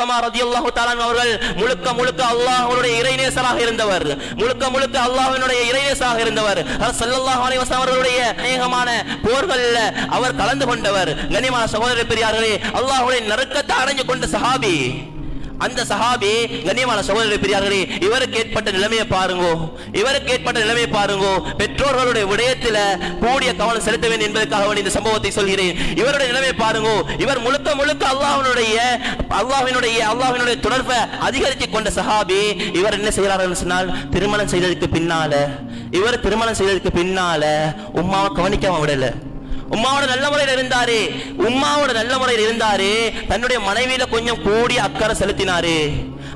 அல்கமா ரலியல்லாஹு தஆலா அவர்கள் முழுக்க முழுக்க அல்லாஹ்வுடைய இறைநேசராக இருந்தவர், முழுக்க முழுக்க அல்லாஹ்வினுடைய இறைநேசராக இருந்தவர். ஸல்லல்லாஹு அலைஹி வஸல்லம் அவர்களுடைய அநேகமான போர்களில் அவர் கலந்து கொண்டவர். கண்ணியமான சகோதர பெரியார்களே, அல்லாஹ்வுடைய நெருக்கத்தை அடைஞ்சு கொண்ட சஹாபி. அந்த சஹாபி கண்ணியமான சகோதர பெரியார்களே, இவருக்கு ஏற்பட்ட நிலைமையை பாருங்கோ, இவருக்கு ஏற்பட்ட நிலைமையை பாருங்கோ. பெற்றோர்களுடைய விடயத்தில் கூடிய கவனம் செலுத்த வேண்டும் என்பதற்காக இந்த சம்பவத்தை சொல்கிறேன். இவருடைய நிலைமையை பாருங்கோ. இவர் முழுக்க முழுக்க அல்லாஹ்வினுடைய தொடர்பை அதிகரித்து கொண்ட சஹாபி. இவர் என்ன செய்கிறார்கள் சொன்னால், திருமணம் செய்ததுக்கு பின்னால உம்மாவை கவனிக்காம விடல. உம்மாவோட நல்ல முறையில் இருந்தாரு, தன்னுடைய மனைவியில கொஞ்சம் கூடி அக்கறை செலுத்தினாரு.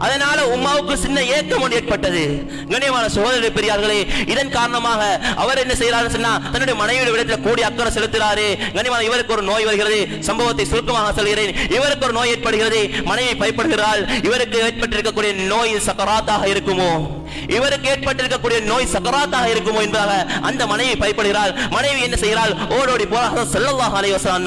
அதனால உம்மாவுக்கு சின்ன ஏக்கம் ஒன்று ஏற்பட்டது. கண்ணியமான சகோதர பெரியார்களே, இதன் காரணமாக அவர் என்ன செய்யறாரு சொன்னா, தன்னுடைய மனைவியோட விடத்தில் கூடி அக்கறை செலுத்துறாரு. கண்ணியமான இவருக்கு ஒரு நோய் வருகிறது. சம்பவத்தை சுருக்கமாக சொல்கிறேன். இவருக்கு ஒரு நோய் ஏற்படுகிறது, மனைவி பயப்படுகிறாள். இவருக்கு ஏற்பட்டிருக்கக்கூடிய நோய் சக்கராத்தாக இருக்குமோ, என்பதாக அந்த மனைவி பயப்படுகிறாள். மனைவி என்ன செய்கிறாள், ஓடோடி போறாங்க ஸல்லல்லாஹு அலைஹி வஸல்லம்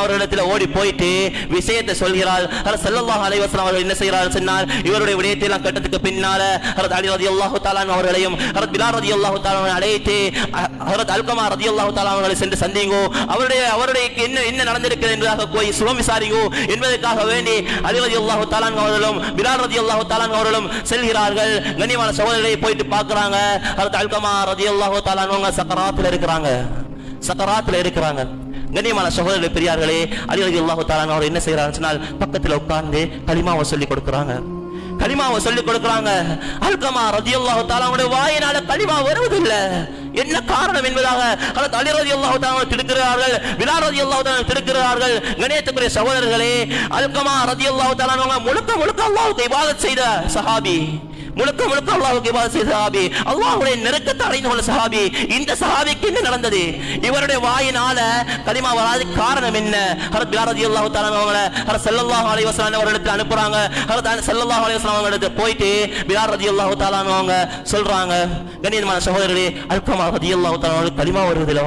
அவர்களிடத்தில் ஓடி போயிட்டு விஷயத்தை சொல்கிறாள். ஸல்லல்லாஹு அலைஹி வஸல்லம் அவர்கள் என்ன செய்கிறார்கள் சொன்னால், இவருடைய விடயத்தை எல்லாம் கேட்டதுக்கு பின்னால ஹஜ்ரத் அலி ரலியல்லாஹு தஆலா அவர்களையும் ஹஜ்ரத் பிலால் ரலியல்லாஹு தஆலா அழைத்து ஹஜ்ரத் அல்கமா ரலியல்லாஹு தஆலா அவர்களை சென்று சந்திங்கோ, அவருடைய என்ன நடந்திருக்கிறது என்பதாக போய் சுகம் விசாரிங்கோ என்பதற்காக வேண்டி அலி ரலியல்லாஹு தஆலா அவர்களும் பிலால் ரலியல்லாஹு தஆலா அவர்களும் செல்கிறார்கள். கண்ணியமான சகோதரர்களை போயிட்டு பார்க்கறாங்க. ஹஜ்ரத் அல்கமா ரலியல்லாஹு தஆலா அவங்க சக்கராத்துல இருக்கிறாங்க. கண்ணியமான சகோதரர்களே பெரியார்களே, அலி ரலியல்லாஹு தஆலா அவர் என்ன செய்யறாங்க சொன்னால், பக்கத்துல உட்கார்ந்து கலிமாவை சொல்லி கொடுக்கறாங்க. அல்கமா ரலியல்லாஹு தஆலா அவருடைய வாயினால கலிமா வருவதில்லை. என்ன காரணம் என்பதாக ஹஜ்ரத் அலி ரலியல்லாஹு தஆலா திடுக்கிறார்கள், பிலால் ரலியல்லாஹு தஆலா திடுக்கிறார்கள். கண்ணியத்துக்குரிய சகோதரர்களே, அல்கமா ரலியல்லாஹு தஆலா முழுக்க முழுக்க அல்லாஹ்வுக்கு இபாதத் செய்த சஹாபி, அல்லாஹ்வுடைய நெருக்கத்தை அடைந்து கொண்ட சஹாபி. இந்த சஹாபிக்கு என்ன நடந்தது? இவருடைய வாயினால கலிமா வராத காரணம் என்ன? ஹஜ்ரத் பிலால் ரலியல்லாஹு தஆலா அவங்கள ஹஜ்ரத் ஸல்லல்லாஹு அலைஹி வஸல்லம் அவர்களிடத்தில் அனுப்புறாங்க. ஹஜ்ரத் ஸல்லல்லாஹு அலைஹி வஸல்லம் அவர்களிடத்தில் போயிட்டு பிலால் ரலியல்லாஹு தஆலா அவங்க சொல்றாங்க, கண்ணியமான சகோதரர்களே, அல்கமா ரலியல்லாஹு தஆலா கலிமா வருவதில்லை,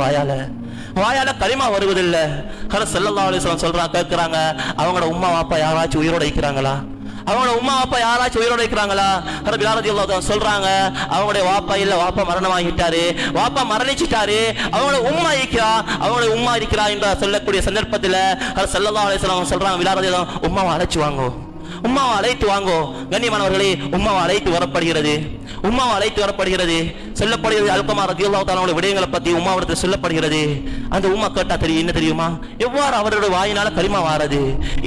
வாயால கலிமா வருவதில்லை. ஹஜ்ரத் ஸல்லல்லாஹு அலைஹி வஸல்லம் சொல்றாங்க, கேட்கிறாங்க, அவங்களோட உம்மா வாப்பா யாராச்சும் உயிரோட இருக்கிறாங்களா? பிலால் ரலியல்லாஹு தஆலா சொல்றாங்க, அவங்களுடைய வாப்பா மரணமாகிட்டாரு, வாப்பா மரணிச்சிட்டாரு, அவங்களோட உம்மா இருக்கிறா என்ற சொல்லக்கூடிய சந்தர்ப்பத்தில் ஸல்லல்லாஹு அலைஹி வஸல்லம் சொல்றாங்க, பிலால் ரலியல்லாஹு உம்மாவை அழைத்து வாங்கோ. கண்ணியமானவர்களே, உம்மாவை அழைத்து வரப்படுகிறது. சொல்லப்படுகிறது அல்கமா ரலியல்லாஹு தஆலா விடயங்களை பத்தி உம்மாவிடத்தில் சொல்லப்படுகிறது. அந்த உம்மா கேட்டா என்ன தெரியுமா, எவ்வாறு அவருடைய வாயினால கலிமா வாரது?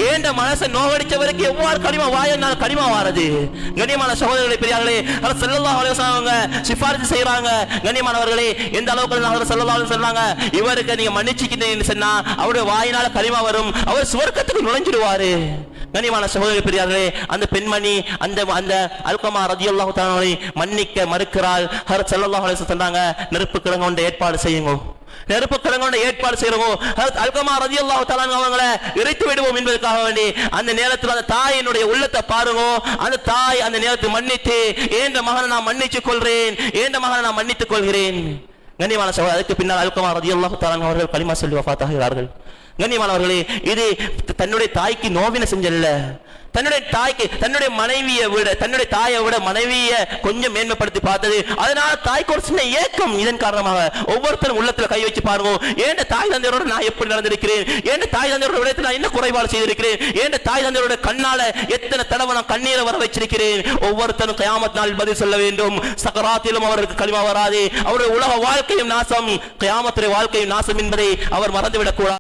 ஏண்ட மனசை நோவடிச்சவருக்கு எவ்வாறு வாயினால கலிமா வாரது? கண்ணியமான சகோதரர்களே பெரியார்களே, ஸல்லல்லாஹு அலைஹி வஸல்லம் அவங்க சிபாரிசு செய்றாங்க. கண்ணியமானவர்களே, எந்த அளவுக்கு ஸல்லல்லாஹு அலைஹி சொல்றாங்க, இவருக்கு நீங்க மன்னிச்சிக்கிட்டீங்கன்னு சொன்னா அவருடைய வாயினால கலிமா வரும், அவர் சுவர்க்கத்துக்கு நுழைஞ்சிடுவாரு. கண்ணியமான சகோதர பெரியார்களே, அந்த பெண்மணி அந்த அல்கமா ரலியல்லாஹு தஆலா மன்னிக்க மறுக்கிறாள். ஹஜ்ரத் ஸல்லல்லாஹு அலைஹி வஸல்லம் சொன்னாங்க, நெருப்பு கிழங்கு கொண்டு ஏற்பாடு செய்யுங்க. அல்கமா ரலியல்லாஹு தஆலா அவங்களை இறைத்து விடுவோம் என்பதற்காக வேண்டி அந்த நேரத்தில் அந்த தாயினுடைய உள்ளத்தை பாருங்க. அந்த தாய் அந்த நேரத்தில் மன்னித்து, ஏண்ட மகனை நான் மன்னித்துக் கொள்கிறேன். கண்ணியமான சகோதரர், அதுக்கு பின்னால் அல்கமா ரலியல்லாஹு தஆலா அவர்கள் கலிமா சொல்லி வஃபாத்தாகிறார்கள். கண்ணியமானவர்களே, இது தன்னுடைய தாய்க்கு நோவின செஞ்சல்ல, தன்னுடைய மனைவியை விட தன்னுடைய தாயை விட மனைவியை கொஞ்சம் மேன்மைப்படுத்தி பார்த்தது. அதனால தாய்க்கு ஒரு சின்ன ஏக்கம். இதன் காரணமாக ஒவ்வொருத்தரும் உள்ளத்துல கை வச்சு பாருங்க, ஏன் தாய் தந்தையரோட நான் எப்படி நடந்திருக்கிறேன், ஏன் தாய் தந்தையரோட விடத்தில் நான் என்ன குறைபாடு செய்திருக்கிறேன், ஏன் தாய் தந்தையரோட கண்ணால எத்தனை தடவை நான் கண்ணீரை வர வச்சிருக்கிறேன். ஒவ்வொருத்தரும் கியாமத் நாள் பதில் சொல்ல வேண்டும். சக்கராத்திலும் அவருக்கு கலிமா வராது, அவருடைய உலக வாழ்க்கையும் நாசம், கியாமத்துடைய வாழ்க்கையும் நாசம் என்பதை அவர் மறந்துவிடக் கூடாது.